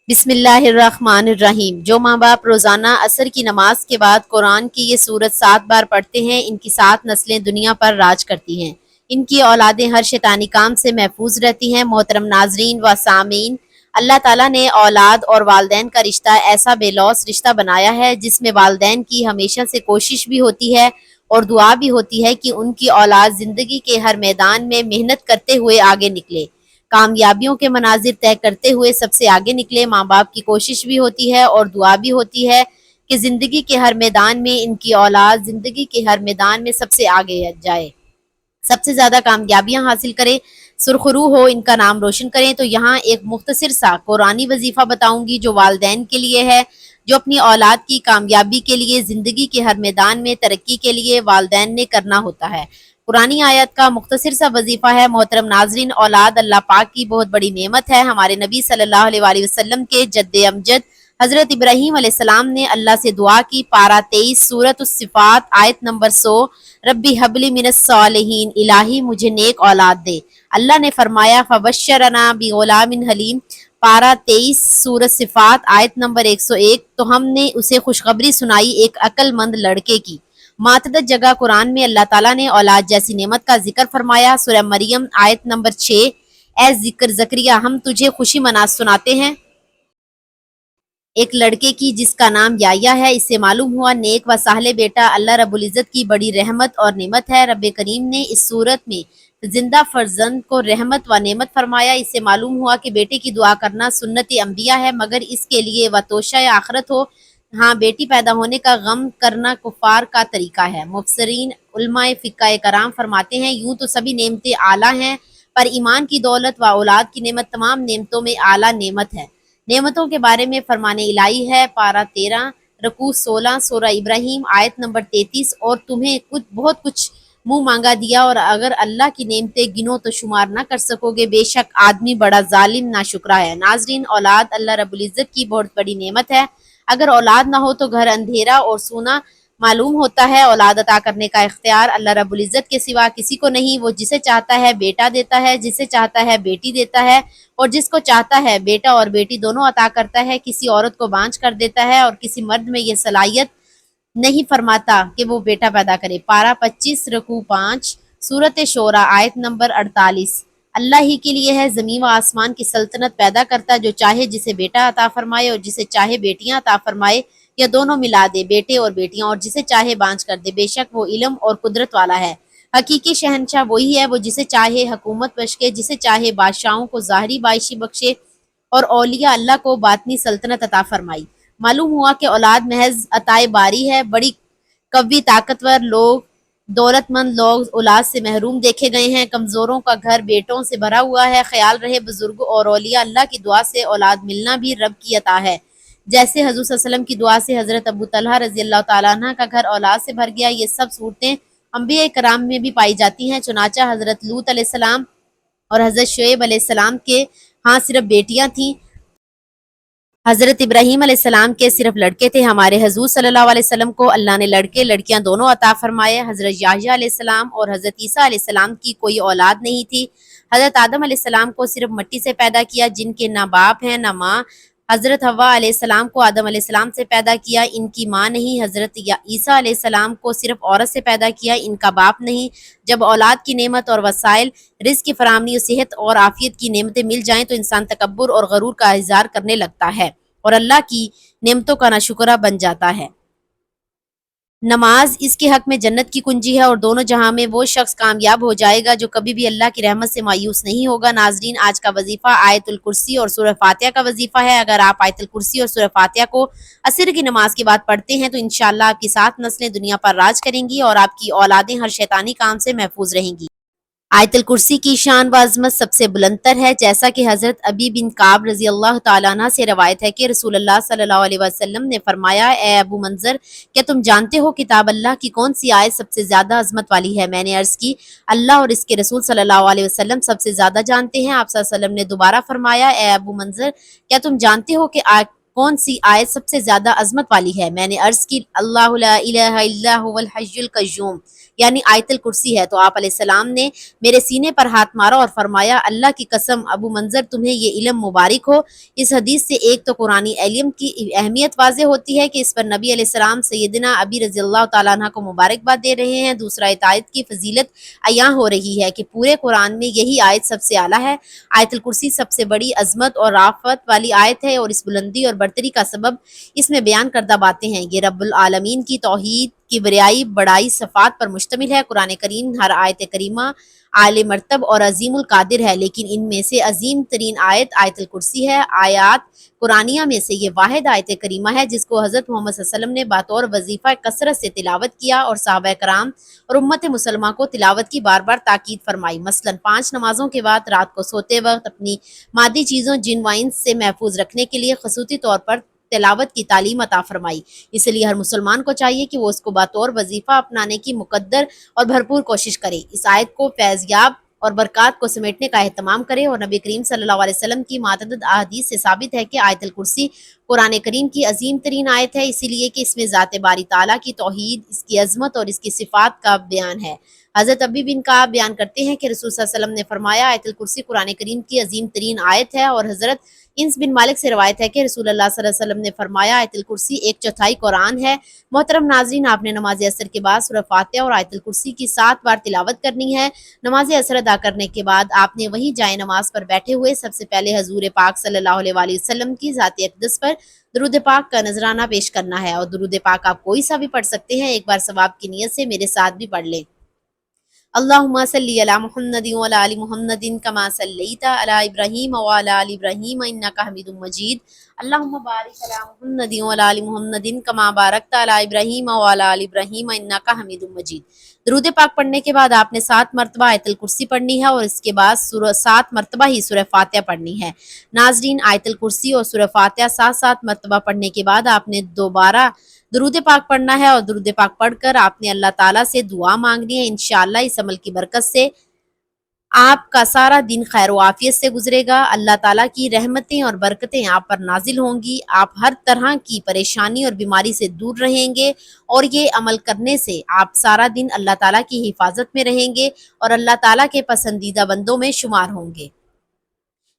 بسم اللہ الرحمن الرحیم۔ جو ماں باپ روزانہ عصر کی نماز کے بعد قرآن کی یہ سورت 7 بار پڑھتے ہیں، ان کی 7 نسلیں دنیا پر راج کرتی ہیں، ان کی اولادیں ہر شیطانی کام سے محفوظ رہتی ہیں۔ محترم ناظرین و سامعین، اللہ تعالیٰ نے اولاد اور والدین کا رشتہ ایسا بے لوث رشتہ بنایا ہے جس میں والدین کی ہمیشہ سے کوشش بھی ہوتی ہے اور دعا بھی ہوتی ہے کہ ان کی اولاد زندگی کے ہر میدان میں محنت کرتے ہوئے آگے نکلے، کامیابیوں کے مناظر طے کرتے ہوئے سب سے آگے نکلے۔ ماں باپ کی کوشش بھی ہوتی ہے اور دعا بھی ہوتی ہے کہ زندگی کے ہر میدان میں ان کی اولاد زندگی کے ہر میدان میں سب سے آگے جائے، سب سے زیادہ کامیابیاں حاصل کرے، سرخرو ہو، ان کا نام روشن کریں۔ تو یہاں ایک مختصر سا قرآنی وظیفہ بتاؤں گی جو والدین کے لیے ہے، جو اپنی اولاد کی کامیابی کے لیے، زندگی کے ہر میدان میں ترقی کے لیے والدین نے کرنا ہوتا ہے۔ قرآنی آیت کا مختصر سا وظیفہ ہے۔ محترم ناظرین، اولاد اللہ پاک کی بہت بڑی نعمت ہے۔ ہمارے نبی صلی اللہ علیہ وآلہ وسلم کے جد امجد حضرت ابراہیم علیہ السلام نے اللہ سے دعا کی، پارہ 23 سورۃ الصفات آیت نمبر 100، ربی حب لی من الصالحین، الہی مجھے نیک اولاد دے۔ اللہ نے فرمایا فبشرنا بغلام حلیم، پارہ 23 سورۃ صفات آیت نمبر 101، تو ہم نے اسے خوشخبری سنائی ایک عقل مند لڑکے کی۔ متعدد جگہ قرآن میں اللہ تعالیٰ نے اولاد جیسی نعمت کا ذکر فرمایا۔ سورہ مریم آیت نمبر 6، اے زکریا ہم تجھے خوشی سناتے ہیں ایک لڑکے کی جس کا نام یحییٰ ہے، اس سے معلوم ہوا نیک و صالح بیٹا اللہ رب العزت کی بڑی رحمت اور نعمت ہے۔ رب کریم نے اس صورت میں زندہ فرزند کو رحمت و نعمت فرمایا۔ اس سے معلوم ہوا کہ بیٹے کی دعا کرنا سنت انبیاء ہے، مگر اس کے لیے و توشہ آخرت ہو۔ ہاں، بیٹی پیدا ہونے کا غم کرنا کفار کا طریقہ ہے۔ مفسرین علماء فقہ کرام فرماتے ہیں یوں تو سبھی نعمتیں اعلیٰ ہیں، پر ایمان کی دولت و اولاد کی نعمت تمام نعمتوں میں اعلیٰ نعمت ہے۔ نعمتوں کے بارے میں فرمان الہی ہے، پارہ 13 رکوع 16 سورہ ابراہیم آیت نمبر 33، اور تمہیں بہت کچھ منہ مانگا دیا، اور اگر اللہ کی نعمتیں گنو تو شمار نہ کر سکو گے، بے شک آدمی بڑا ظالم ناشکرا ہے۔ ناظرین، اولاد اللہ رب العزت کی بہت بڑی نعمت ہے۔ اگر اولاد نہ ہو تو گھر اندھیرا اور سونا معلوم ہوتا ہے۔ اولاد عطا کرنے کا اختیار اللہ رب العزت کے سوا کسی کو نہیں۔ وہ جسے چاہتا ہے بیٹا دیتا ہے، جسے چاہتا ہے بیٹی دیتا ہے، اور جس کو چاہتا ہے بیٹا اور بیٹی دونوں عطا کرتا ہے۔ کسی عورت کو بانجھ کر دیتا ہے اور کسی مرد میں یہ صلاحیت نہیں فرماتا کہ وہ بیٹا پیدا کرے۔ پارہ 25 رکوع 5 سورۃ شورى آیت نمبر 48۔ اللہ ہی کے لیے ہے زمین و آسمان کی سلطنت، پیدا کرتا جو چاہے جسے بیٹا عطا فرمائے اور جسے چاہے بیٹیاں عطا فرمائے یا دونوں ملا دے، بیٹے اور بیٹیاں، اور جسے چاہے بانجھ کر دے، بے شک وہ علم اور قدرت والا ہے۔ حقیقی شہنشاہ وہی ہے، وہ جسے چاہے حکومت بخشے، جسے چاہے بادشاہوں کو ظاہری بادشاہی بخشے اور اولیاء اللہ کو باطنی سلطنت عطا فرمائی۔ معلوم ہوا کہ اولاد محض عطائے باری ہے۔ بڑی قوی طاقتور لوگ، دولت مند لوگ اولاد سے محروم دیکھے گئے ہیں۔ کمزوروں کا گھر بیٹوں سے بھرا ہوا ہے۔ خیال رہے بزرگوں اور اولیاء اللہ کی دعا سے اولاد ملنا بھی رب کی عطا ہے، جیسے حضور صلی اللہ علیہ وسلم کی دعا سے حضرت ابو طلحہ رضی اللہ تعالیٰ عنہ کا گھر اولاد سے بھر گیا۔ یہ سب صورتیں انبیاء کرام میں بھی پائی جاتی ہیں، چنانچہ حضرت لوط علیہ السلام اور حضرت شعیب علیہ السلام کے ہاں صرف بیٹیاں تھیں، حضرت ابراہیم علیہ السلام کے صرف لڑکے تھے۔ ہمارے حضور صلی اللہ علیہ وسلم کو اللہ نے لڑکے لڑکیاں دونوں عطا فرمائے۔ حضرت یحییٰ علیہ السلام اور حضرت عیسیٰ علیہ السلام کی کوئی اولاد نہیں تھی۔ حضرت آدم علیہ السلام کو صرف مٹی سے پیدا کیا، جن کے نہ باپ ہیں نہ ماں۔ حضرت حوا علیہ السلام کو آدم علیہ السلام سے پیدا کیا، ان کی ماں نہیں۔ حضرت عیسیٰ علیہ السلام کو صرف عورت سے پیدا کیا، ان کا باپ نہیں۔ جب اولاد کی نعمت اور وسائل رزق کی فراہمی، صحت اور عافیت کی نعمتیں مل جائیں تو انسان تکبر اور غرور کا اظہار کرنے لگتا ہے اور اللہ کی نعمتوں کا ناشکرا بن جاتا ہے۔ نماز اس کے حق میں جنت کی کنجی ہے، اور دونوں جہاں میں وہ شخص کامیاب ہو جائے گا جو کبھی بھی اللہ کی رحمت سے مایوس نہیں ہوگا۔ ناظرین، آج کا وظیفہ آیت الکرسی اور سورہ فاتحہ کا وظیفہ ہے۔ اگر آپ آیت الکرسی اور سورہ فاتحہ کو عصر کی نماز کے بعد پڑھتے ہیں تو انشاءاللہ آپ کی 7 نسلیں دنیا پر راج کریں گی اور آپ کی اولادیں ہر شیطانی کام سے محفوظ رہیں گی۔ آیت الکرسی کی شان و عظمت سب سے بلند تر ہے، جیسا کہ حضرت ابی بن کعب رضی اللہ تعالیٰ عنہ سے روایت ہے کہ رسول اللہ صلی اللہ علیہ وسلم نے فرمایا، اے ابو منذر، کیا تم جانتے ہو کتاب اللہ کی کون سی آیت سب سے زیادہ عظمت والی ہے؟ میں نے عرض کی، اللہ اور اس کے رسول صلی اللہ علیہ وسلم سب سے زیادہ جانتے ہیں۔ آپ صلی اللہ علیہ وسلم نے دوبارہ فرمایا، اے ابو منذر، کیا تم جانتے ہو کہ کون سی آیت سب سے زیادہ عظمت والی ہے؟ میں نے عرض کی اللہ لا الہ الا هو الحی القیوم یعنی آیت الکرسی ہے۔ تو آپ علیہ السلام نے میرے سینے پر ہاتھ مارا اور فرمایا اللہ کی قسم ابو منظر تمہیں یہ علم مبارک ہو۔ اس حدیث سے ایک تو قرآن علم کی اہمیت واضح ہوتی ہے کہ اس پر نبی علیہ السلام سیدنا ابی رضی اللہ تعالیٰ عنہ کو مبارکباد دے رہے ہیں۔ دوسرا اس آیت کی فضیلت عیاں ہو رہی ہے کہ پورے قرآن میں یہی آیت سب سے اعلیٰ ہے۔ آیت الکرسی سب سے بڑی عظمت اور رافت والی آیت ہے اور اس بلندی اور برتری کا سبب اس میں بیان کردہ باتیں ہیں۔ یہ رب العالمین کی توحید کبریائی بڑائی صفات پر مشتمل ہے۔ قرآن کریم ہر آیت کریمہ عالی مرتب اور عظیم القادر ہے، لیکن ان میں سے عظیم ترین آیت آیت الکرسی ہے۔ آیات قرآنیہ میں سے یہ واحد آیت کریمہ ہے جس کو حضرت محمد صلی اللہ علیہ وسلم نے بطور وظیفہ کثرت سے تلاوت کیا اور صحابہ کرام اور امت مسلمہ کو تلاوت کی بار بار تاکید فرمائی۔ مثلاً 5 نمازوں کے بعد رات کو سوتے وقت اپنی مادی چیزوں جن و انس سے محفوظ رکھنے کے لیے خصوصی طور پر تلاوت کی تعلیم عطا فرمائی۔ اس لیے ہر مسلمان کو چاہیے کہ وہ اس کو بطور وظیفہ اپنانے کی مقدر اور بھرپور کوشش کرے۔ اس آیت کو فیض یاب اور برکات کو سمیٹنے کا اہتمام کرے اور نبی کریم صلی اللہ علیہ وسلم کی متعدد احادیث سے ثابت ہے کہ آیت الکرسی قرآن کریم کی عظیم ترین آیت ہے، اسی لیے کہ اس میں ذات باری تعالیٰ کی توحید، اس کی عظمت اور اس کی صفات کا بیان ہے۔ حضرت ابی بن کعب بیان کرتے ہیں کہ رسول صلی اللہ علیہ وسلم نے فرمایا آیت الکرسی قرآن کریم کی عظیم ترین آیت ہے، اور حضرت انس بن مالک سے روایت ہے کہ رسول اللہ صلی اللہ علیہ وسلم نے فرمایا آیت الکرسی 1/4 قرآن ہے۔ محترم ناظرین، آپ نے نماز عصر کے بعد سورہ فاتحہ اور آیت الکرسی کی 7 بار تلاوت کرنی ہے۔ نماز عصر ادا کرنے کے بعد آپ نے وہیں جائے نماز پر بیٹھے ہوئے سب سے پہلے حضور پاک صلی اللہ علیہ وآلہ وسلم کی ذات اقدس پر درود پاک کا نذرانہ پیش کرنا ہے، اور درود پاک آپ کوئی سا بھی پڑھ سکتے ہیں۔ ایک بار ثواب کی نیت سے میرے ساتھ بھی پڑھ لیں۔ اللہم صلی علی محمد وعلی آل محمد کما صلیت علی ابراہیم وعلی آل ابراہیم انک حمید مجید۔ اللہم بارک علی محمد وعلی آل محمد کما بارکت علی ابراہیم وعلی آل ابراہیم انک حمید مجید۔ درود پاک پڑھنے کے بعد آپ نے 7 مرتبہ آیت الکرسی پڑھنی ہے، اور اس کے بعد 7 مرتبہ ہی سورہ فاتحہ پڑھنی ہے۔ ناظرین، آیت الکرسی اور سورہ فاتحہ 7 مرتبہ پڑھنے کے بعد آپ نے دوبارہ درود پاک پڑھنا ہے، اور درود پاک پڑھ کر آپ نے اللہ تعالیٰ سے دعا مانگنی ہے۔ انشاءاللہ اس عمل کی برکت سے آپ کا سارا دن خیر و عافیت سے گزرے گا۔ اللہ تعالیٰ کی رحمتیں اور برکتیں آپ پر نازل ہوں گی۔ آپ ہر طرح کی پریشانی اور بیماری سے دور رہیں گے، اور یہ عمل کرنے سے آپ سارا دن اللہ تعالیٰ کی حفاظت میں رہیں گے اور اللہ تعالیٰ کے پسندیدہ بندوں میں شمار ہوں گے۔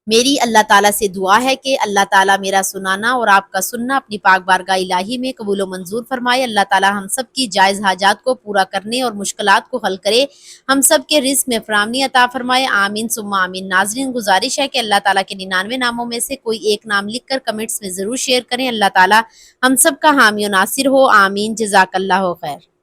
میری اللہ تعالیٰ سے دعا ہے کہ اللہ تعالیٰ میرا سنانا اور آپ کا سننا اپنی پاک بارگاہ الہی میں قبول و منظور فرمائے۔ اللہ تعالیٰ ہم سب کی جائز حاجات کو پورا کرنے اور مشکلات کو حل کرے، ہم سب کے رزق میں فراوانی عطا فرمائے، آمین ثم آمین۔ ناظرین، گزارش ہے کہ اللہ تعالیٰ کے 99 ناموں میں سے کوئی ایک نام لکھ کر کمنٹس میں ضرور شیئر کریں۔ اللہ تعالیٰ ہم سب کا حامی و ناصر ہو، آمین۔ جزاک اللہ خیر۔